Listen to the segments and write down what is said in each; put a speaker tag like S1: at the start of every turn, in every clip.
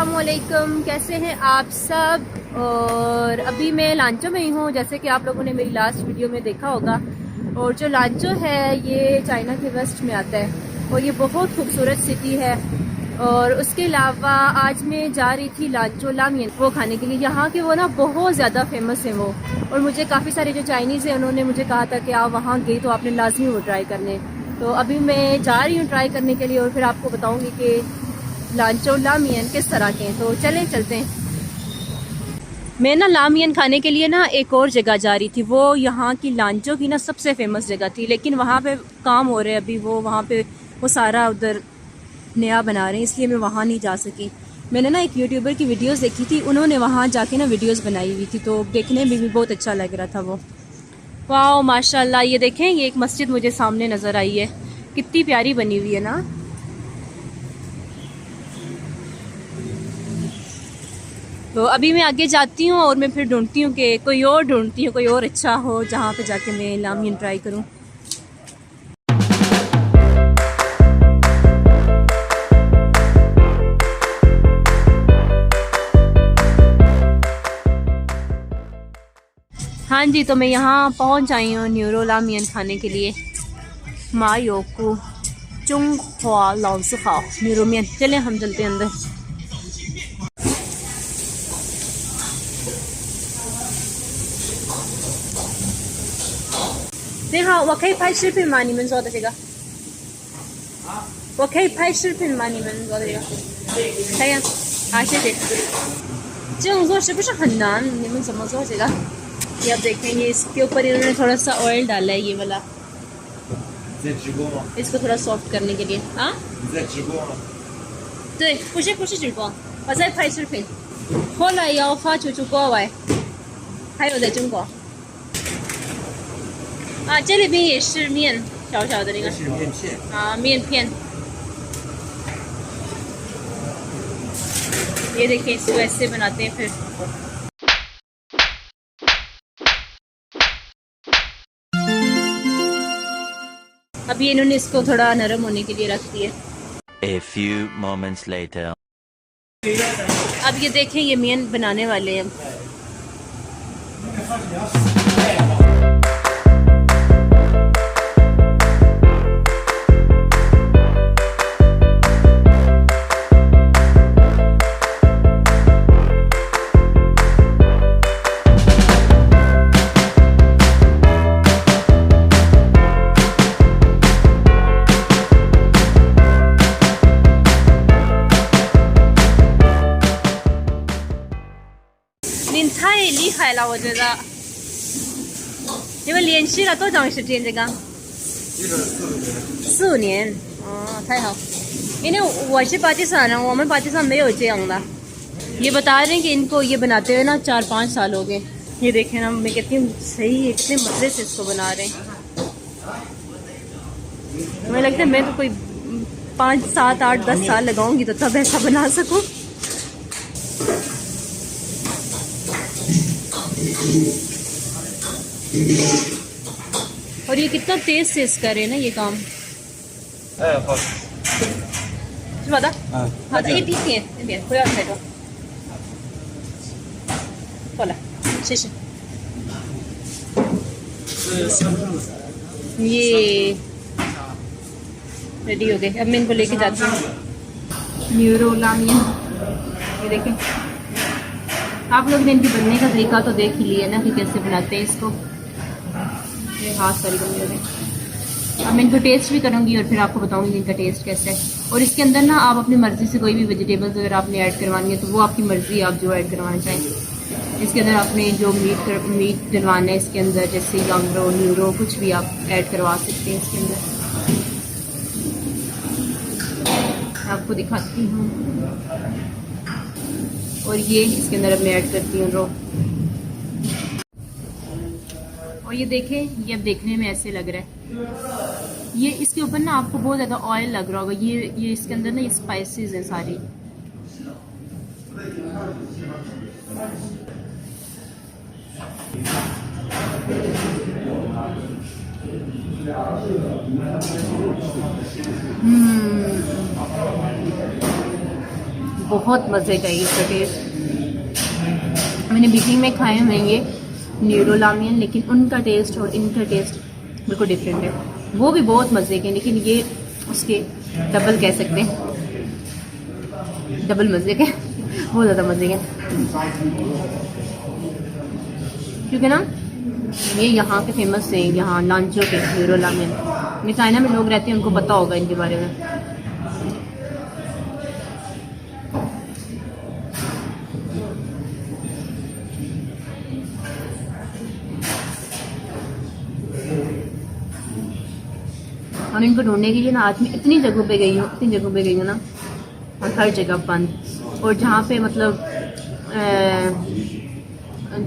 S1: अस्सलामुअलैकुम, कैसे हैं आप सब। और अभी मैं लांचो में ही हूँ, जैसे कि आप लोगों ने मेरी लास्ट वीडियो में देखा होगा। और जो लांचो है ये चाइना के वेस्ट में आता है और ये बहुत खूबसूरत सिटी है। और उसके अलावा आज मैं जा रही थी लांचो लामियन वो खाने के लिए। यहाँ के वो ना बहुत ज़्यादा फेमस है वो। और मुझे काफ़ी सारे जो चाइनीज़ हैं उन्होंने मुझे कहा था कि आप वहाँ गए तो आपने लाजमी वो ट्राई करने। तो अभी मैं जा रही हूँ ट्राई करने के लिए और फिर आपको बताऊँगी कि लांचो लामियन किस तरह के हैं। तो चलें चलते हैं। मैं ना लामियन खाने के लिए ना एक और जगह जा रही थी। वो यहाँ की लांचो की ना सबसे फेमस जगह थी, लेकिन वहाँ पे काम हो रहे हैं अभी। वो वहाँ पे वो सारा उधर नया बना रहे हैं, इसलिए मैं वहाँ नहीं जा सकी। मैंने ना एक यूट्यूबर की वीडियोस देखी थी, उन्होंने वहाँ जाके ना वीडियोस बनाई हुई थी, तो देखने में भी बहुत अच्छा लग रहा था वो। वाह माशाल्लाह, ये देखें, ये एक मस्जिद मुझे सामने नज़र आई है, कितनी प्यारी बनी हुई है ना। तो अभी मैं आगे जाती हूँ और मैं फिर ढूंढती हूँ कि कोई और अच्छा हो जहाँ पे जाके मैं लामियन ट्राई करूँ। हाँ जी, तो मैं यहाँ पहुँच आई हूँ न्यूरो लामियन खाने के लिए। मायोकू चुंग हुआ लाउसुखा न्यूरो मियन। चले हम चलते हैं अंदर।你好，我可以拍视频吗？你们做的这个？我可以拍视频吗？你们做的这个？可以啊，好，谢谢。这种做是不是很难？你们怎么做这个？ये आप देखेंगे, इसके ऊपर इन्होंने थोड़ा सा ऑयल डाला है, ये वाला, इसको थोड़ा सॉफ्ट करने के लिए। हाँ对，不是直播，我在拍视频。后来要发出国外，还有在中国。啊，这里边也是面，小小的那个是面片啊，面片。ये देखिए, इसको ऐसे बनाते हैं। फिर अभी इन्होंने इसको थोड़ा नरम होने के लिए रख दिया।
S2: A few moments later.
S1: अब ये देखें, ये मियन बनाने वाले हैं।您太厉害了，我觉得。你们连续了多长时间？这个4年。哦，太好。因为我是巴基斯坦人，我们巴基斯坦没有这样的。ये बता रहे हैं कि इनको ये बनाते हुए ना 4-5 साल हो गए। ये देखें ना, मैं कहती हूँ सही इतने मजे से इसको बना रहे हैं। मुझे लगता है मैं तो कोई 5, 7, 8, 10 साल लगाऊंगी तो तब ऐसा बना सकूं। और ये कितना तेज से इसका रहे ना ये काम। हाँ, ये ठीक है,不要太多。好了，谢谢。ये रेडी हो गए, अब मैं इनको लेके जाती हूँ न्यूरो लामियन। ये देखें, आप लोग ने इनके बनने का तरीका तो देख ही लिया ना कि कैसे बनाते हैं इसको। ये हाथ सारी बनी हो गई। अब मैं इनको टेस्ट भी करूँगी और फिर आपको बताऊँगी इनका टेस्ट कैसा है। और इसके अंदर ना आप अपनी मर्ज़ी से कोई भी वेजिटेबल्स अगर आपने ऐड करवानी है तो वो आपकी मर्ज़ी, आप जो ऐड करवाना चाहें। इसके अंदर आपने जो मीट डलवाना है इसके अंदर, जैसे यंगरो न्यूरो कुछ भी आप ऐड करवा सकते हैं इसके अंदर। आपको दिखाती हूँ। और ये इसके अंदर अब मैं ऐड करती हूँ रो। और ये देखें, ये अब देखने में ऐसे लग रहा है। ये इसके ऊपर ना आपको बहुत ज़्यादा ऑयल लग रहा होगा। ये इसके अंदर ना ये स्पाइसेस हैं सारी। बहुत मज़े का है इसका टेस्ट। मैंने बीजिंग में खाए हुए हैं ये न्यूरो लामियन, लेकिन उनका टेस्ट और इनका टेस्ट बिल्कुल डिफरेंट है। वो भी बहुत मज़े के, लेकिन ये उसके डबल कह सकते हैं, डबल मज़े के, बहुत ज़्यादा मज़े के। क्योंकि ना ये यहाँ के फेमस हैं, यहाँ लांचो के न्यूरो लामियन। ये चाइना में लोग रहते हैं, उनको पता होगा इनके बारे में। और इनको ढूंढने के लिए ना आज मैं इतनी जगहों पे गई हूँ ना, और हर जगह बंद। और जहाँ पे मतलब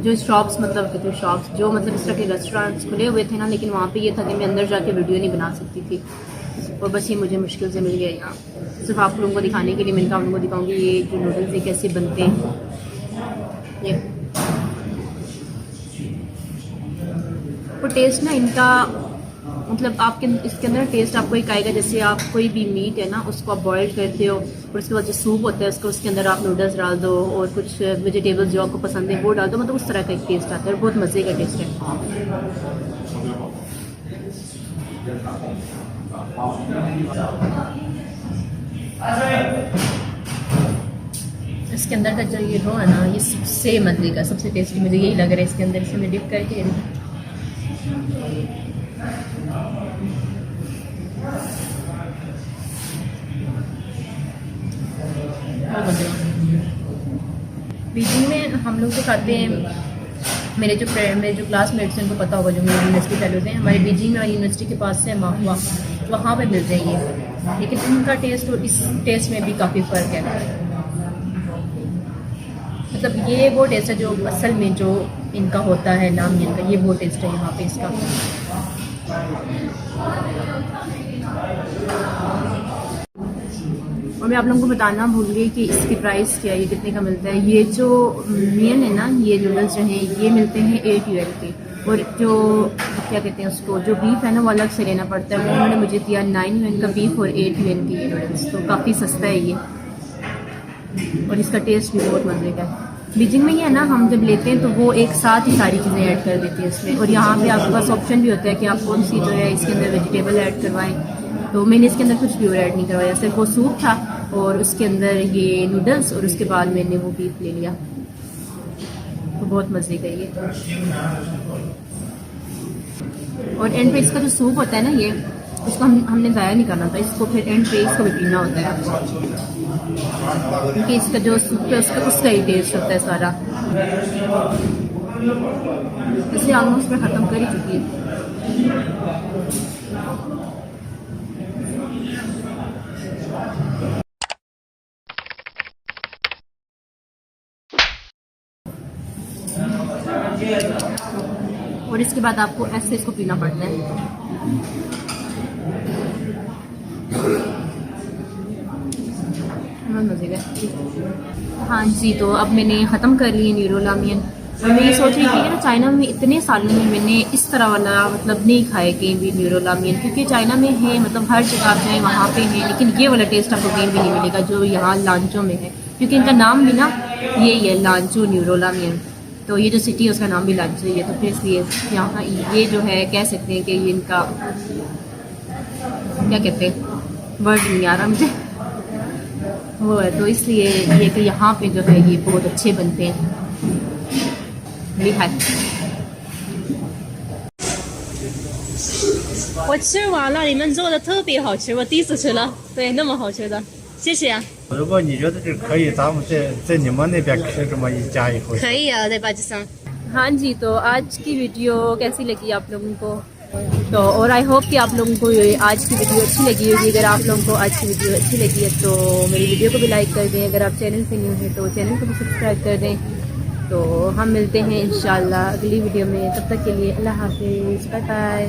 S1: जो शॉप्स, मतलब कहते हैं शॉप्स, जो मतलब इस तरह के रेस्टोरेंट्स खुले हुए थे ना, लेकिन वहाँ पे ये था कि मैं अंदर जाके वीडियो नहीं बना सकती थी। और बस ये मुझे मुश्किल से मिल गया यहाँ, सिर्फ आप लोगों को दिखाने के लिए। मैंने कहा उनको दिखाऊंगी ये जो नूडल्स ये कैसे बनते हैं। ये और टेस्ट ना इनका, मतलब आपके इसके अंदर टेस्ट आपको एक आएगा, जैसे आप कोई भी मीट है ना उसको आप बॉयल करते हो और उसके बाद जो सूप होता है उसको, उसके अंदर आप नूडल्स डाल दो और कुछ वेजिटेबल्स जो आपको पसंद है वो डाल दो, मतलब उस तरह का एक टेस्ट आता है। बहुत मज़े का टेस्ट है। इसके अंदर का जो ये रो है ना, ये सबसे मज़े का, सबसे टेस्टी मुझे यही लग रहा है। इसके अंदर इसे मैं डिप करके बीजिंग में हम लोग तो खाते हैं, मेरे जो क्लासमेट्स हैं उनको पता होगा, जो मेरे यूनिवर्सिटी फेलोज हैं, हमारे बीजिंग और यूनिवर्सिटी के पास से माहुआ, वहाँ पे मिलते हैं ये। लेकिन इनका टेस्ट और इस टेस्ट में भी काफ़ी फ़र्क है। मतलब ये वो टेस्ट है जो असल में जो इनका होता है लामियन का, ये वो टेस्ट है यहाँ पे इसका। और मैं आप लोगों को बताना भूल गई कि इसकी प्राइस क्या है, ये कितने का मिलता है। ये जो मियन है ना, ये नूडल्स जो हैं ये मिलते हैं 8 USD के। और जो क्या कहते हैं उसको, जो बीफ है ना वो अलग से लेना पड़ता है। वो उन्होंने मुझे दिया 9 USD का बीफ और 8 USD की ये नूडल्स, तो काफ़ी सस्ता है ये। और इसका टेस्ट भी बहुत मज़े का है। बीजिंग में ये है ना, हम जब लेते हैं तो वो एक साथ ही सारी चीज़ें ऐड कर देती है इसमें। और यहाँ पे आपके पास ऑप्शन भी होता है कि आप कौन सी जो है इसके अंदर वेजिटेबल ऐड करवाएं। तो मैंने इसके अंदर कुछ भी और ऐड नहीं करवाया, सिर्फ वो सूप था और उसके अंदर ये नूडल्स, और उसके बाद मैंने वो बीफ ले लिया। तो बहुत मज़े का ये। और एंड पे इसका जो सूप होता है ना, ये उसको हमने ज़ाया नहीं करना था, इसको फिर एंड पे इसको भी पीना होता है, क्योंकि इसका जो सूप है उसका ही टेस्ट होता है सारा। इसलिए ऑलमोस्ट मैं ख़त्म कर ही चुकी है। और इसके बाद आपको ऐसे इसको पीना पड़ता है। मज़े का। हाँ जी, तो अब मैंने ख़त्म कर लिए न्यूरो लामियन। मैं ये सोच रही थी कि ना चाइना में इतने सालों में मैंने इस तरह वाला मतलब नहीं खाए कहीं भी न्यूरो लामियन, क्योंकि चाइना में है, मतलब हर जगह आप जाएँ वहाँ पे है, लेकिन ये वाला टेस्ट आपको कहीं भी नहीं मिलेगा जो यहाँ लांचो में है। क्योंकि इनका नाम भी ना यही है, लांचो न्यूरो लामियन। तो ये जो सिटी है उसका नाम भी लांचो ही है, तो फिर इसलिए यहाँ ये जो है कह सकते हैं कि ये इनका क्या कहते हैं, वर्ड नहीं आ रहा मुझे वो है। तो इसलिए ये कि यहाँ पे जो है ये बहुत अच्छे बनते हैं। लिहाज
S3: 我吃完了，你们做的特别好吃，我第一次吃了，对，那么好吃的，谢谢啊。
S4: 如果你觉得这可以，咱们在你们那边吃这么一家以后。
S3: 可以啊，在巴基斯坦。
S1: हाँ जी, तो आज की वीडियो कैसी लगी आप लोगों को? तो और आई होप कि आप लोगों को ये आज की वीडियो अच्छी लगी होगी। अगर आप लोगों को आज की वीडियो अच्छी लगी है तो मेरी वीडियो को भी लाइक कर दें। अगर आप चैनल पे न्यू हैं तो चैनल को भी सब्सक्राइब कर दें। तो हम मिलते हैं इंशाल्लाह अगली वीडियो में, तब तक के लिए अल्लाह हाफिज़, बाय बाय।